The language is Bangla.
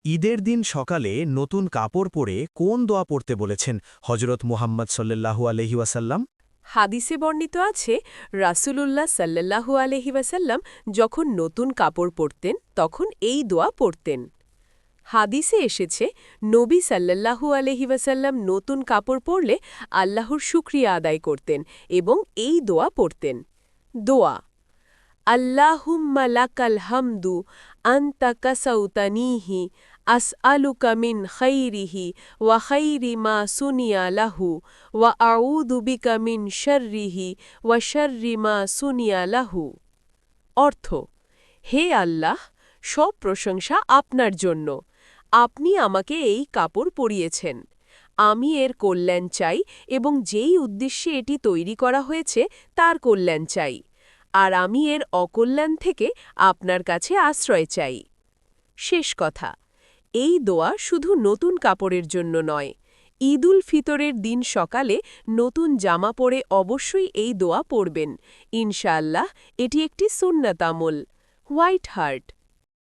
ঈদের দিন সকালে নতুন কাপড় পরে কোন দোয়া পড়তে বলেছেন হজরত মুহাম্মদ সাল্লাল্লাহু আলহি ওয়াসাল্লাম? হাদিসে বর্ণিত আছে রাসূলুল্লাহ সাল্লাল্লাহু আলাইহি ওয়াসাল্লাম যখন নতুন কাপড় পরতেন তখন এই দোয়া পড়তেন। হাদিসে এসেছে নবী সাল্লাল্লাহু আলাইহি ওয়াসাল্লাম নতুন কাপড় পরলে আল্লাহর শুকরিয়া আদায় করতেন এবং এই দোয়া পড়তেন। দোয়া আল্লাহুম্মা লাকাল হামদু আনতা কাসাউতানিহি আসআলুকা মিন খাইরিহি ওয়া খাইরি মা সুনিয়া লাহু ওয়া আউযু বিকা মিন শাররিহি ওয়া শাররি মা সুনিয়া লাহু। অর্থ, হে আল্লাহ, সব প্রশংসা আপনার জন্য। আপনি আমাকে এই কাপড় পরিয়েছেন। আমি এর কল্যাণ চাই এবং যেই উদ্দেশ্যে এটি তৈরি করা হয়েছে তার কল্যাণ চাই। আর আমি এর অকল্যাণ থেকে আপনার কাছে আশ্রয় চাই। শেষ কথা, এই দোয়া শুধু নতুন কাপড়ের জন্য নয়। ঈদুল ফিতরের দিন সকালে নতুন জামা পরে অবশ্যই এই দোয়া পড়বেন। ইনশাআল্লাহ এটি একটি সুন্নাত আমল। White heart.